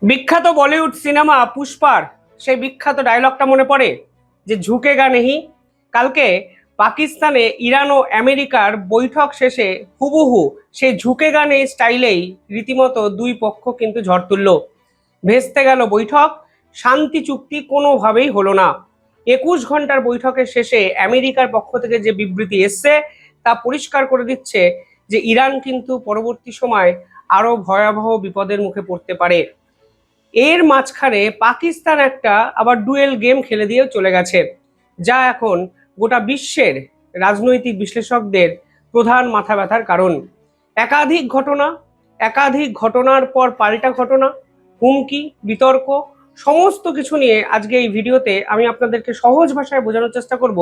বিখ্যাত বলিউড সিনেমা পুষ্পার সেই বিখ্যাত ডায়লগটা মনে পড়ে যে ঝুঁকেগা নেহি। কালকে পাকিস্তানে ইরান ও আমেরিকার বৈঠক শেষে হুবহু সেই ঝুঁকেগা নেই স্টাইলেই রীতিমতো দুই পক্ষ কিন্তু ঝড় তুলল। ভেস্তে গেল বৈঠক, শান্তি চুক্তি কোনোভাবেই হলো না। 21 ঘন্টার বৈঠকের শেষে আমেরিকার পক্ষ থেকে যে বিবৃতি এসছে তা পরিষ্কার করে দিচ্ছে যে ইরান কিন্তু পরবর্তী সময় আরো ভয়াবহ বিপদের মুখে পড়তে পারে। এর মাঝখানে পাকিস্তান একটা আবার ডুয়েল গেম খেলে দিয়ে চলে গেছে, যা এখন গোটা বিশ্বের রাজনৈতিক বিশ্লেষকদের প্রধান মাথা ব্যথার কারণ। একাধিক ঘটনা, একাধিক ঘটনার পর পাল্টা ঘটনা, হুমকি, বিতর্ক, সমস্ত কিছু নিয়ে আজকে এই ভিডিওতে আমি আপনাদেরকে সহজ ভাষায় বোঝানোর চেষ্টা করব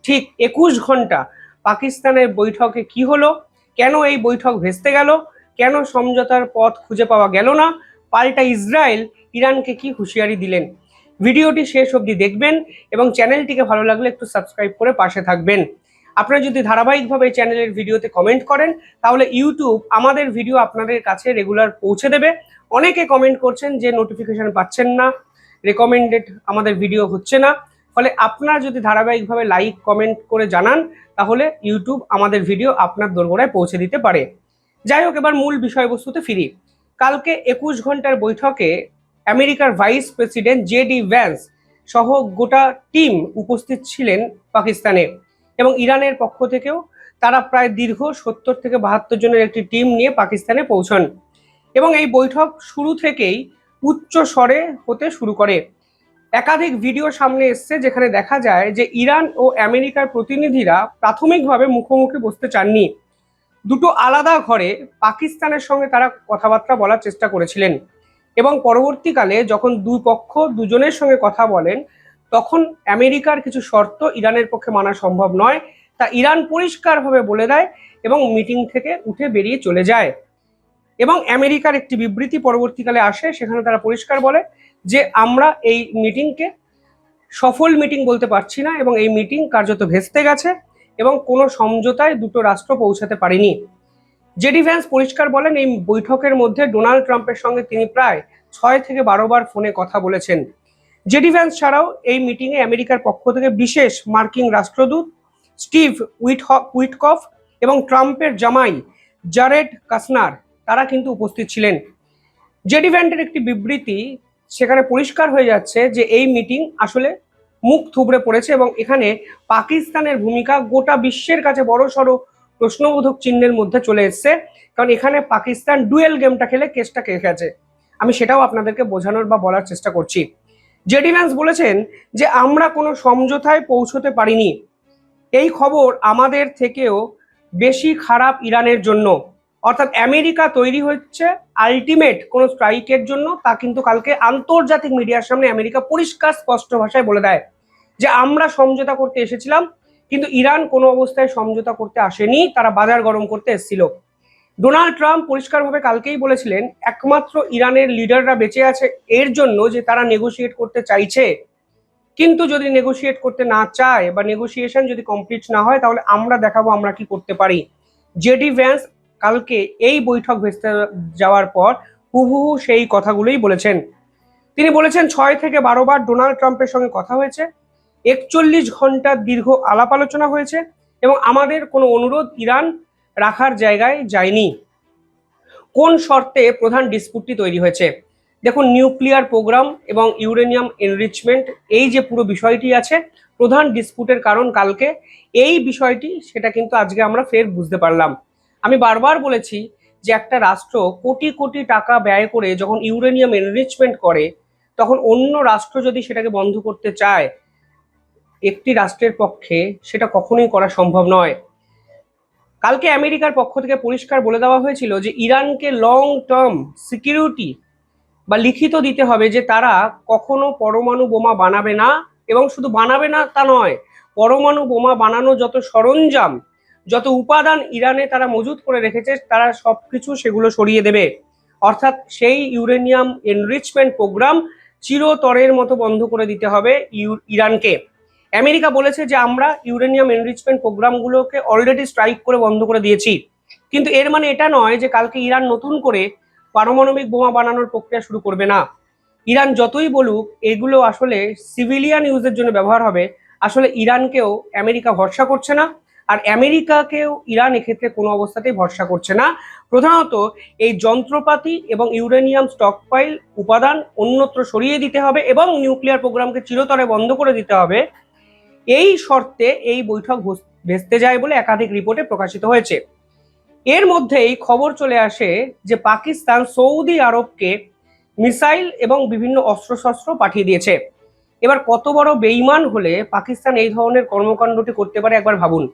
ঠিক 21 ঘন্টা পাকিস্তানের বৈঠকে কি হলো, কেন এই বৈঠক ভেস্তে গেল, কেন সমঝোতার পথ খুঁজে পাওয়া গেল না, পাল্টা ইসরায়েল ইরানকে কি হুঁশিয়ারি দিলেন। ভিডিওটি শেষ অবধি দেখবেন এবং চ্যানেলটিকে ভালো লাগলে একটু সাবস্ক্রাইব করে পাশে থাকবেন। আপনারা যদি ধারাবাহিকভাবে এই চ্যানেলের ভিডিওতে কমেন্ট করেন তাহলে ইউটিউব আমাদের ভিডিও আপনাদের কাছে রেগুলার পৌঁছে দেবে। অনেকে কমেন্ট করছেন যে নোটিফিকেশন পাচ্ছেন না, রেকমেন্ডেড আমাদের ভিডিও হচ্ছে না, ফলে আপনারা যদি ধারাবাহিকভাবে লাইক কমেন্ট করে জানান তাহলে ইউটিউব আমাদের ভিডিও আপনার দোরগোড়ায় পৌঁছে দিতে পারে। যাই হোক, এবার মূল বিষয়বস্তুতে ফিরি। কালকে 21 ঘন্টার বৈঠকে আমেরিকার ভাইস প্রেসিডেন্ট জেডি ভ্যান্স সহ গোটা টিম উপস্থিত ছিলেন পাকিস্তানে, এবং ইরানের পক্ষ থেকেও তারা প্রায় দীর্ঘ 70 থেকে 72 জনের একটি টিম নিয়ে পাকিস্তানে পৌঁছন। এবং এই বৈঠক শুরু থেকেই উচ্চ স্বরে হতে শুরু করে। একাধিক ভিডিও সামনে এসছে যেখানে দেখা যায় যে ইরান ও আমেরিকার প্রতিনিধিরা প্রাথমিকভাবে মুখোমুখি বসতে চাননি। দুটো আলাদা ঘরে পাকিস্তানের সঙ্গে তারা কথাবার্তা বলার চেষ্টা করেছিলেন, এবং পরবর্তীকালে যখন দুই পক্ষ দুজনের সঙ্গে কথা বলেন তখন আমেরিকার কিছু শর্ত ইরানের পক্ষে মানা সম্ভব নয়, তা ইরান পরিষ্কারভাবে বলে দেয় এবং মিটিং থেকে উঠে বেরিয়ে চলে যায়। এবং আমেরিকার একটি বিবৃতি পরবর্তীকালে আসে, সেখানে তারা পরিষ্কার বলে যে আমরা এই মিটিংকে সফল মিটিং বলতে পারছি না এবং এই মিটিং কার্যত ভেস্তে গেছে এবং কোনো সমঝোতায় দুটো রাষ্ট্র পৌঁছাতে পারেনি। জেডি ভ্যান্স পরিষ্কার বলেন এই বৈঠকের মধ্যে ডোনাল্ড ট্রাম্পের সঙ্গে তিনি প্রায় 6 থেকে 12 বার ফোনে কথা বলেছেন। জেডি ভ্যান্স ছাড়াও এই মিটিংয়ে আমেরিকার পক্ষ থেকে বিশেষ মার্কিন রাষ্ট্রদূত স্টিভ উইটকফ এবং ট্রাম্পের জামাই জারেড কাসনার তারা কিন্তু উপস্থিত ছিলেন। জেডি ভ্যান্সের একটি বিবৃতি, সেখানে পরিষ্কার হয়ে যাচ্ছে যে এই মিটিং আসলে মুখ থুবড়ে পড়েছে এবং এখানে পাকিস্তানের ভূমিকা গোটা বিশ্বের কাছে বড়সড় প্রশ্নবোধক চিহ্নের মধ্যে চলে এসছে, কারণ এখানে পাকিস্তান ডুয়েল গেমটা খেলে কেসটা কে গেছে। আমি সেটাও আপনাদেরকে বোঝানোর বা বলার চেষ্টা করছি। জেডি ভ্যান্স বলেছেন যে আমরা কোনো সমঝোতায় পৌঁছতে পারিনি, এই খবর আমাদের থেকেও বেশি খারাপ ইরানের জন্য। অর্থাৎ আমেরিকা তৈরি হচ্ছে আলটিমেট কোনো স্ট্রাইকের জন্য, তা কিন্তু কালকে আন্তর্জাতিক মিডিয়ার সামনে আমেরিকা পরিষ্কার স্পষ্ট ভাষায় বলে দেয় যে আমরা সমঝোতা করতে এসেছিলাম, কিন্তু ইরান কোনো অবস্থায় সমঝোতা করতে আসেনি, তারা বাজার গরম করতে এসেছিল। ডোনাল্ড ট্রাম্প পরিষ্কারভাবে কালকেই বলেছিলেন একমাত্র ইরানের লিডাররা বেঁচে আছে এর জন্য যে তারা নেগোশিয়েট করতে চাইছে, কিন্তু যদি নেগোশিয়েট করতে না চায় বা নেগোসিয়েশন যদি কমপ্লিট না হয় তাহলে আমরা দেখাবো আমরা কি করতে পারি। জেডি ভ্যান্স কালকে এই বৈঠক ভেস্তে যাওয়ার পর হুবহু সেই কথাগুলোই বলেছেন। তিনি বলেছেন 6 থেকে 12 বার ডোনাল্ড ট্রাম্পের সঙ্গে কথা হয়েছে, 41 ঘন্টার দীর্ঘ আলাপ আলোচনা হয়েছে এবং আমাদের কোনো অনুরোধ ইরান রাখার জায়গায় যায়নি। কোন শর্তে প্রধান ডিসপুটটি তৈরি হয়েছে? দেখুন, নিউক্লিয়ার প্রোগ্রাম এবং ইউরেনিয়াম এনরিচমেন্ট, এই যে পুরো বিষয়টি আছে প্রধান ডিসপুটের কারণ কালকে এই বিষয়টি, সেটা কিন্তু আজকে আমরা ফের বুঝতে পারলাম। আমি বারবার বলেছি যে একটা রাষ্ট্র কোটি কোটি টাকা ব্যয় করে যখন ইউরেনিয়াম এনরিচমেন্ট করে তখন অন্য রাষ্ট্র যদি সেটাকে বন্ধ করতে চায়, একটি রাষ্ট্রের পক্ষে সেটা কখনোই করা সম্ভব নয়। কালকে আমেরিকার পক্ষ থেকে পরিষ্কার বলে দেওয়া হয়েছিল যে ইরানকে লং টার্ম সিকিউরিটি বা লিখিত দিতে হবে যে তারা কখনো পরমাণু বোমা বানাবে না, এবং শুধু বানাবে না তা নয়, পরমাণু বোমা বানানো যত সরঞ্জাম, যত উপাদান ইরানে তারা মজুত করে রেখেছে তারা সবকিছু সেগুলো সরিয়ে দেবে। অর্থাৎ সেই ইউরেনিয়াম এনরিচমেন্ট প্রোগ্রাম চিরতরের মতো বন্ধ করে দিতে হবে ইরানকে। আমেরিকা বলেছে যে আমরা ইউরেনিয়াম এনরিচমেন্ট প্রোগ্রামগুলোকে অলরেডি স্ট্রাইক করে বন্ধ করে দিয়েছি, কিন্তু এর মানে এটা নয় যে কালকে ইরান নতুন করে পারমাণবিক বোমা বানানোর প্রক্রিয়া শুরু করবে না। ইরান যতই বলুক এগুলো আসলে সিভিলিয়ান ইউজের জন্য ব্যবহার হবে, আসলে ইরানকেও আমেরিকা ভরসা করছে না, আর আমেরিকাকেও ইরান এক্ষেত্রে কোনো অবস্থাতেই ভরসা করছে না। প্রধানত এই যন্ত্রপাতি এবং ইউরেনিয়াম স্টকপাইল উপাদান অন্যত্র সরিয়ে দিতে হবে এবং নিউক্লিয়ার প্রোগ্রামকে চিরতরে বন্ধ করে দিতে হবে, এই শর্তে এই বৈঠক ভেস্তে যায় বলে একাধিক রিপোর্টে প্রকাশিত হয়েছে। এর মধ্যেই খবর চলে আসে যে পাকিস্তান সৌদি আরবকে মিসাইল এবং বিভিন্ন অস্ত্রশস্ত্র পাঠিয়ে দিয়েছে। এবার কত বড় বেইমান হলে পাকিস্তান এই ধরনের কর্মকাণ্ডটি করতে পারে একবার ভাবুন।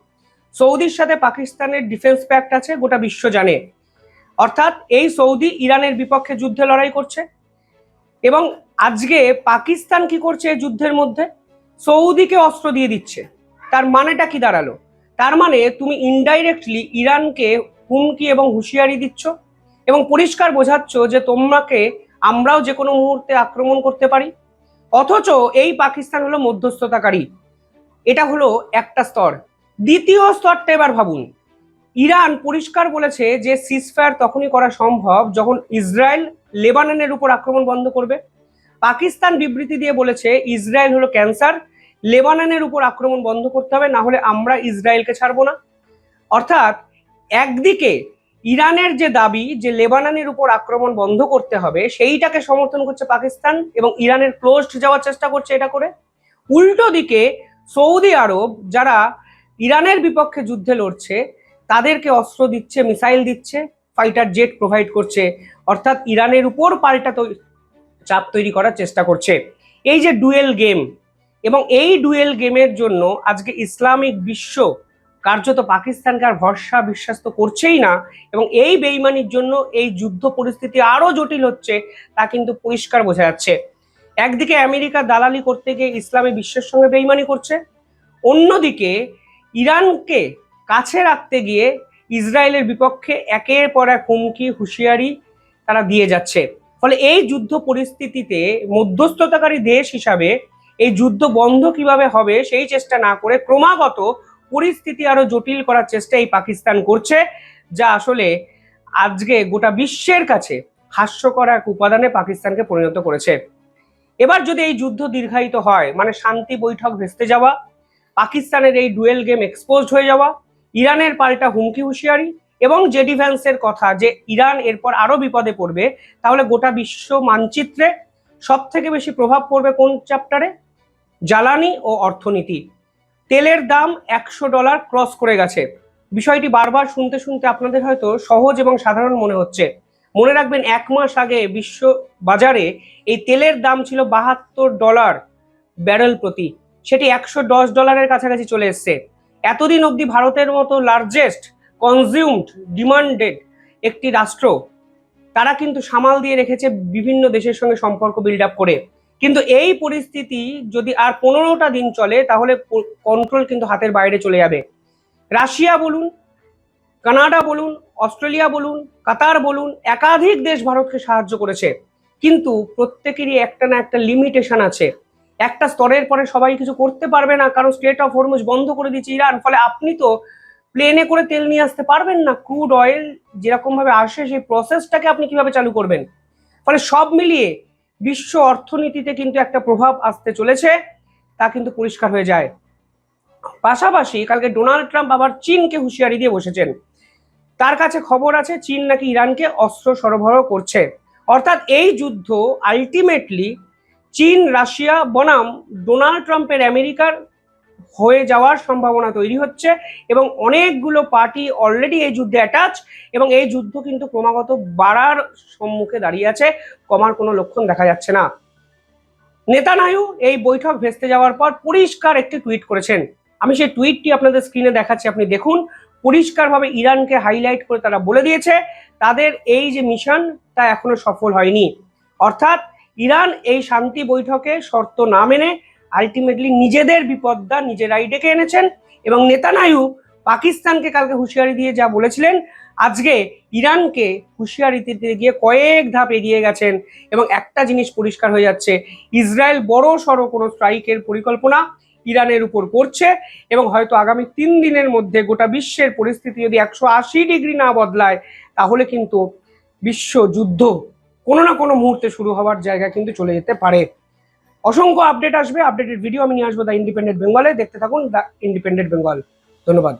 সৌদির সাথে পাকিস্তানের ডিফেন্স প্যাক্ট আছে, গোটা বিশ্ব জানে। অর্থাৎ এই সৌদি ইরানের বিপক্ষে যুদ্ধে লড়াই করছে, এবং আজকে পাকিস্তান কি করছে এই যুদ্ধের মধ্যে? সৌদিকে অস্ত্র দিয়ে দিচ্ছে। তার মানেটা কি দাঁড়ালো? তার মানে তুমি ইনডাইরেক্টলি ইরানকে হুমকি এবং হুঁশিয়ারি দিচ্ছ এবং পরিষ্কার বোঝাচ্ছ যে তোমাকে আমরাও যে কোনো মুহূর্তে আক্রমণ করতে পারি। অথচ এই পাকিস্তান হলো মধ্যস্থতাকারী। এটা হলো একটা স্তর। দ্বিতীয় স্তরটা এবার ভাবুন। ইরান পরিষ্কার বলেছে যে সিজফায়ার তখনই করা সম্ভব যখন ইসরায়েল লেবাননের উপর আক্রমণ বন্ধ করবে। পাকিস্তান বিবৃতি দিয়ে বলেছে ইসরায়েল হলো ক্যান্সার, লেবাননের উপর আক্রমণ বন্ধ করতে হবে, না হলে আমরা ইসরায়েলকে ছাড়বো না। অর্থাৎ একদিকে ইরানের যে দাবি যে লেবাননের উপর আক্রমণ বন্ধ করতে হবে, সেইটাকে সমর্থন করছে পাকিস্তান এবং ইরানের ক্লোজড যাওয়ার চেষ্টা করছে এটা করে। উল্টো দিকে সৌদি আরব, যারা ইরানের বিপক্ষে যুদ্ধে লড়ছে, তাদেরকে অস্ত্র দিচ্ছে, মিসাইল দিচ্ছে, ফাইটার জেট প্রোভাইড করছে, অর্থাৎ ইরানের উপর পাল্টা চাপ তৈরি করার চেষ্টা করছে। এই যে ডুয়েল গেম, এবং এই ডুয়েল গেমের জন্য আজকে ইসলামিক বিশ্ব কার্যত পাকিস্তানকে আর ভরসা বিশ্বাস তো করছেই না, এবং এই বেইমানির জন্য এই যুদ্ধ পরিস্থিতি আরো জটিল হচ্ছে, তা কিন্তু পরিষ্কার বোঝা যাচ্ছে। একদিকে আমেরিকা দালালি করতে গিয়ে ইসলামী বিশ্বের সঙ্গে বেইমানি করছে, অন্যদিকে ইরানকে কাছে রাখতে গিয়ে ইসরায়েলের বিপক্ষে একের পর এক হুমকি হুঁশিয়ারি তারা দিয়ে যাচ্ছে। ফলে এই যুদ্ধ পরিস্থিতিতে মধ্যস্থতাকারী দেশ হিসাবে এই যুদ্ধ বন্ধ কিভাবে হবে সেই চেষ্টা না করে ক্রমাগত পরিস্থিতি আরো জটিল করার চেষ্টা এই পাকিস্তান করছে, যা আসলে আজকে গোটা বিশ্বের কাছে হাস্যকর এক উপাদানে পাকিস্তানকে পরিণত করেছে। এবার যদি এই যুদ্ধ দীর্ঘায়িত হয়, মানে শান্তি বৈঠক ভেস্তে যাওয়া, পাকিস্তানের এই ডুয়েল গেম এক্সপোজড হয়ে যাওয়া, ইরানের পাল্টা হুমকি হুঁশিয়ারি এবং জেডি ভ্যান্সের কথা যে ইরান এরপর আরো বিপদে পড়বে, তাহলে গোটা বিশ্ব মানচিত্রে সব থেকে বেশি প্রভাব পড়বে কোন চ্যাপ্টারে? জ্বালানি ও অর্থনীতি। তেলের দাম $100 ক্রস করে গেছে। বিষয়টি বারবার শুনতে শুনতে আপনাদের হয়তো সহজ এবং সাধারণ মনে হচ্ছে। মনে রাখবেন, 1 মাস আগে বিশ্ব বাজারে এই তেলের দাম ছিল $72 ব্যারেল প্রতি, সেটি $110 কাছাকাছি চলে এসছে। এতদিন অবধি ভারতের মতো লার্জেস্ট কনজিউমড ডিমান্ডেড একটি রাষ্ট্র, তারা কিন্তু সামাল দিয়ে রেখেছে বিভিন্ন দেশের সঙ্গে সম্পর্ক বিল্ড আপ করে। কিন্তু এই পরিস্থিতি যদি আর 15টা দিন চলে, তাহলে কন্ট্রোল কিন্তু হাতের বাইরে চলে যাবে। রাশিয়া বলুন, কানাডা বলুন, অস্ট্রেলিয়া বলুন, কাতার বলুন, একাধিক দেশ ভারতকে সাহায্য করেছে, কিন্তু প্রত্যেকেরই একটা না একটা লিমিটেশন আছে। একটা স্তরের পরে সবাই কিছু করতে পারবে না, কারণ স্ট্রেট অফ হরমুজ বন্ধ করে দিচ্ছে ইরান। ফলে আপনি তো প্লেনে করে তেল নিয়ে আসতে পারবেন না। ক্রুড অয়েল যেরকম ভাবে আসে, সেই প্রসেসটাকে আপনি কিভাবে চালু করবেন? ফলে সব মিলিয়ে বিশ্ব অর্থনীতিতে কিন্তু একটা প্রভাব আসতে চলেছে, তা কিন্তু পরিষ্কার হয়ে যায়। পাশাপাশি কালকে ডোনাল্ড ট্রাম্প আবার চীনকে হুঁশিয়ারি দিয়ে বসেছেন। তার কাছে খবর আছে চীন নাকি ইরানকে অস্ত্র সরবরাহ করছে। অর্থাৎ এই যুদ্ধ আলটিমেটলি চীন, রাশিয়া বনাম ডোনাল্ড ট্রাম্পের আমেরিকার হয়ে যাওয়ার সম্ভাবনা তৈরি হচ্ছে, এবং অনেকগুলো পার্টি অলরেডি এই যুদ্ধে অ্যাটাচ, এবং এই যুদ্ধ কিন্তু ক্রমাগত বাড়ার সম্মুখে দাঁড়িয়ে আছে, কমার কোনো লক্ষণ দেখা যাচ্ছে না। নেতানিয়াহু এই বৈঠক ভেস্তে যাওয়ার পর পরিষ্কার একটি টুইট করেছেন। আমি সেই টুইটটি আপনাদের স্ক্রিনে দেখাচ্ছি, আপনি দেখুন। পরিষ্কারভাবে ইরানকে হাইলাইট করে তারা বলে দিয়েছে তাদের এই যে মিশন, তা এখনো সফল হয়নি। অর্থাৎ ইরান এই শান্তি বৈঠকে শর্ত না মেনে আলটিমেটলি নিজেদের বিপদটা নিজেরাই ডেকে এনেছেন, এবং নেতানিয়াহু পাকিস্তানকে কালকে হুঁশিয়ারি দিয়ে যা বলেছিলেন, আজকে ইরানকে হুঁশিয়ারি দিতে গিয়ে কয়েক ধাপ এগিয়ে গেছেন। এবং একটা জিনিস পরিষ্কার হয়ে যাচ্ছে, ইসরায়েল বড় সড়ো কোনো স্ট্রাইকের পরিকল্পনা ইরানের উপর করছে, এবং হয়তো আগামী 3 দিনের মধ্যে গোটা বিশ্বের পরিস্থিতি যদি 180 ডিগ্রি না বদলায়, তাহলে কিন্তু বিশ্বযুদ্ধ কোনো না কোনো মুহূর্তে শুরু হওয়ার জায়গা কিন্তু চলে যেতে পারে। অসংখ্য আপডেট আসবে, আপডেটেড ভিডিও আমি নিয়ে আসবো দ্য ইন্ডিপেন্ডেন্ট বেঙ্গলে। দেখতে থাকুন দ্য ইন্ডিপেন্ডেন্ট বেঙ্গল। ধন্যবাদ।